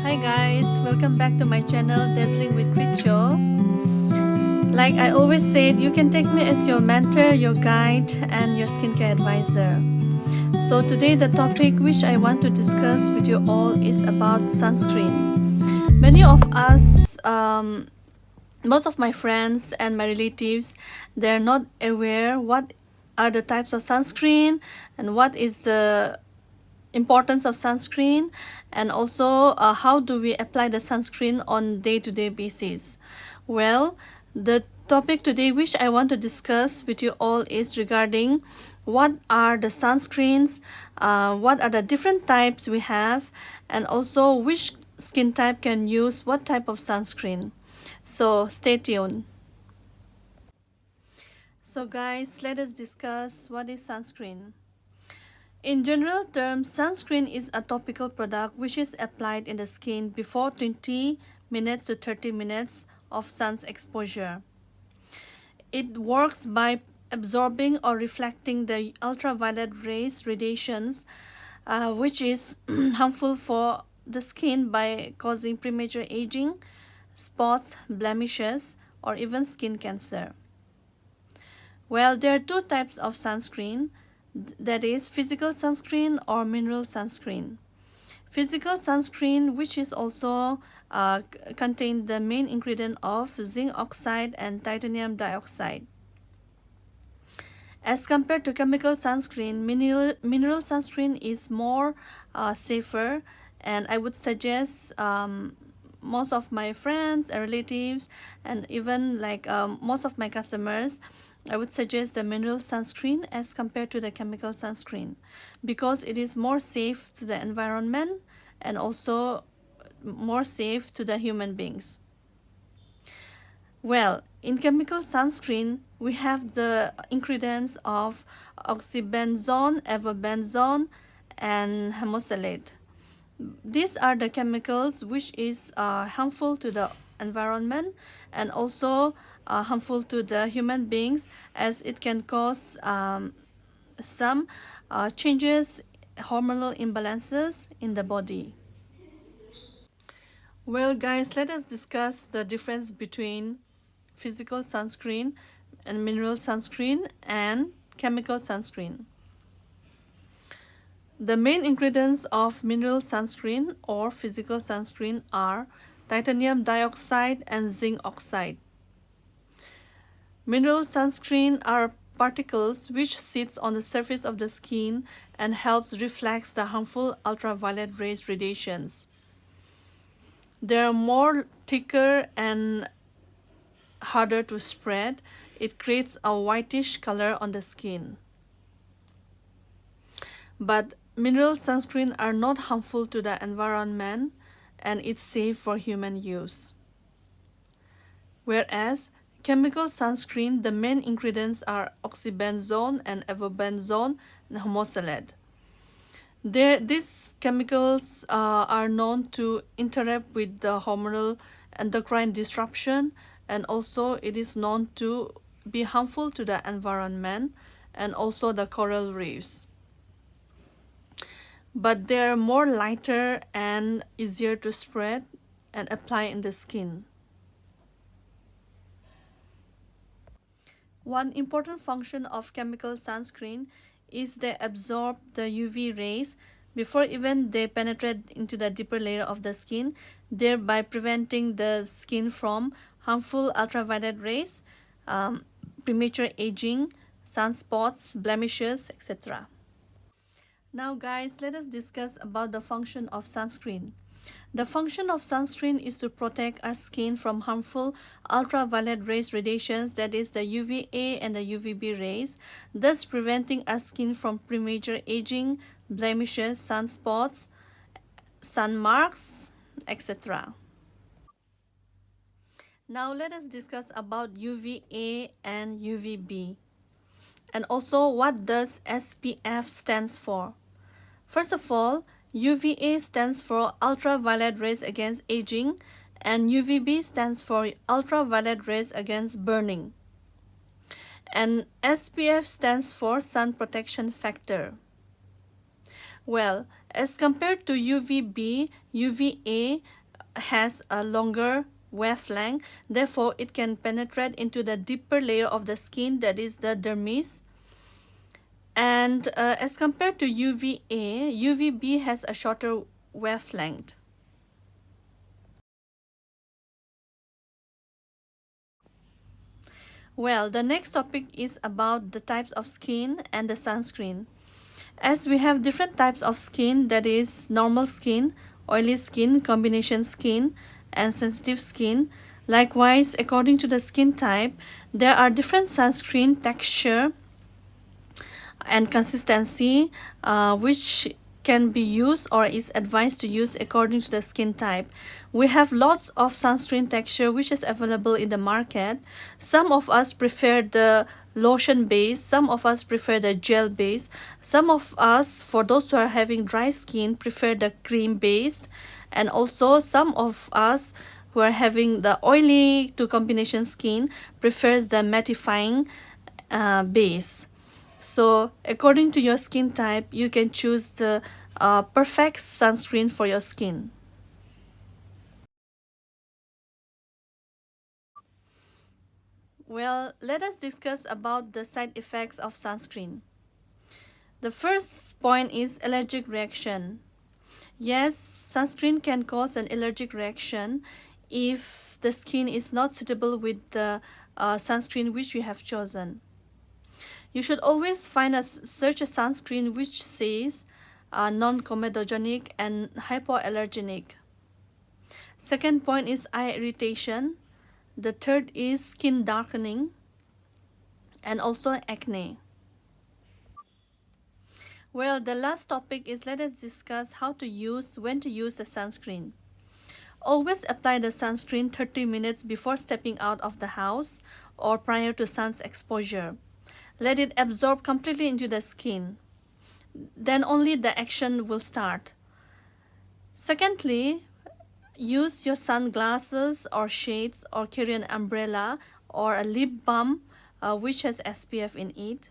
Hi guys, welcome back to my channel Dazzling with Richo. Like I always said, you can take me as your mentor, your guide, and your skincare advisor. So today the topic which I want to discuss with you all is about sunscreen. Many of us, most of my friends and my relatives, they're not aware what are the types of sunscreen and what is the importance of sunscreen, and also how do we apply the sunscreen on day-to-day basis. Well, the topic today which I want to discuss with you all is regarding what are the sunscreens, what are the different types we have, and also which skin type can use what type of sunscreen. So stay tuned. So guys, let us discuss what is sunscreen. In general terms, sunscreen is a topical product which is applied in the skin before 20 minutes to 30 minutes of sun's exposure. It works by absorbing or reflecting the ultraviolet rays radiations, which is harmful for the skin by causing premature aging, spots, blemishes, or even skin cancer. Well, there are two types of sunscreen, that is physical sunscreen or mineral sunscreen. Physical sunscreen, which is also contain the main ingredient of zinc oxide and titanium dioxide. As compared to chemical sunscreen, mineral sunscreen is more safer, and I would suggest most of my friends and relatives, and even like most of my customers, I would suggest the mineral sunscreen as compared to the chemical sunscreen, because it is more safe to the environment and also more safe to the human beings. Well, in chemical sunscreen, we have the ingredients of oxybenzone, avobenzone, and homosalate. These are the chemicals which is harmful to the environment and also harmful to the human beings, as it can cause some changes, hormonal imbalances in the body. Well guys, let us discuss the difference between physical sunscreen and mineral sunscreen and chemical sunscreen. The main ingredients of mineral sunscreen or physical sunscreen are titanium dioxide and zinc oxide. Mineral sunscreen are particles which sits on the surface of the skin and helps reflect the harmful ultraviolet rays radiations. They are more thicker and harder to spread. It creates a whitish color on the skin. But mineral sunscreen are not harmful to the environment and it's safe for human use. Whereas chemical sunscreen, the main ingredients are oxybenzone and avobenzone and homosalate. These chemicals are known to interrupt with the hormonal endocrine disruption, and also it is known to be harmful to the environment and also the coral reefs. But they are more lighter and easier to spread and apply in the skin. One important function of chemical sunscreen is they absorb the UV rays before even they penetrate into the deeper layer of the skin, thereby preventing the skin from harmful ultraviolet rays, premature aging, sunspots, blemishes, etc. Now guys, let us discuss about the function of sunscreen. The function of sunscreen is to protect our skin from harmful ultraviolet rays radiations, that is the UVA and the UVB rays, thus preventing our skin from premature aging, blemishes, sunspots, sun marks, etc. Now let us discuss about UVA and UVB, and also what does SPF stands for. First of all, UVA stands for ultraviolet rays against aging, and UVB stands for ultraviolet rays against burning. And SPF stands for sun protection factor. Well, As compared to UVB, UVA has a longer wavelength, therefore it can penetrate into the deeper layer of the skin, that is the dermis. And as compared to UVA, UVB has a shorter wavelength. Well, the next topic is about the types of skin and the sunscreen. As we have different types of skin, that is normal skin, oily skin, combination skin, and sensitive skin. Likewise, according to the skin type, there are different sunscreen texture and consistency which can be used or is advised to use according to the skin type. We have lots of sunscreen texture which is available in the market. Some of us prefer the lotion base, some of us prefer the gel base, some of us, for those who are having dry skin, prefer the cream based, and also some of us who are having the oily to combination skin prefers the mattifying base. So according to your skin type, you can choose the perfect sunscreen for your skin. Well, let us discuss about the side effects of sunscreen. The first point is allergic reaction. Yes, sunscreen can cause an allergic reaction if the skin is not suitable with the sunscreen which you have chosen. You should always search a sunscreen which says non-comedogenic and hypoallergenic. Second point is eye irritation. The third is skin darkening and also acne. Well, the last topic is, let us discuss when to use the sunscreen. Always apply the sunscreen 30 minutes before stepping out of the house or prior to sun's exposure. Let it absorb completely into the skin. Then only the action will start. Secondly, use your sunglasses or shades, or carry an umbrella or a lip balm which has SPF in it.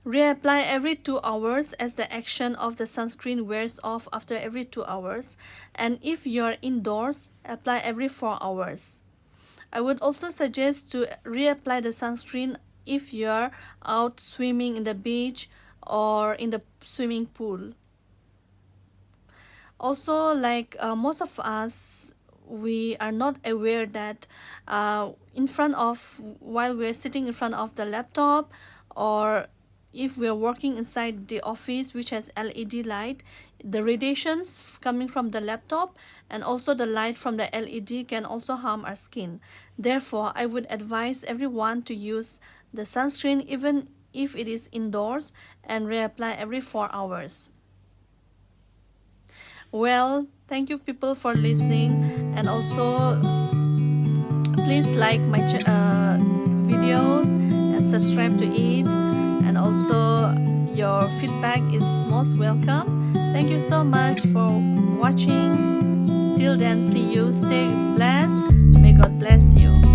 Reapply every 2 hours as the action of the sunscreen wears off after every 2 hours. And if you are indoors, apply every 4 hours. I would also suggest to reapply the sunscreen if you are out swimming in the beach or in the swimming pool. Also, like most of us, we are not aware that while we're sitting in front of the laptop, or if we're working inside the office which has LED light, the radiations coming from the laptop and also the light from the LED can also harm our skin. Therefore, I would advise everyone to use the sunscreen even if it is indoors, and reapply every 4 hours. Well, thank you people for listening, and also please like my videos and subscribe to it, and also your feedback is most welcome. Thank you so much for watching. Till then, see you. Stay blessed. May God bless you.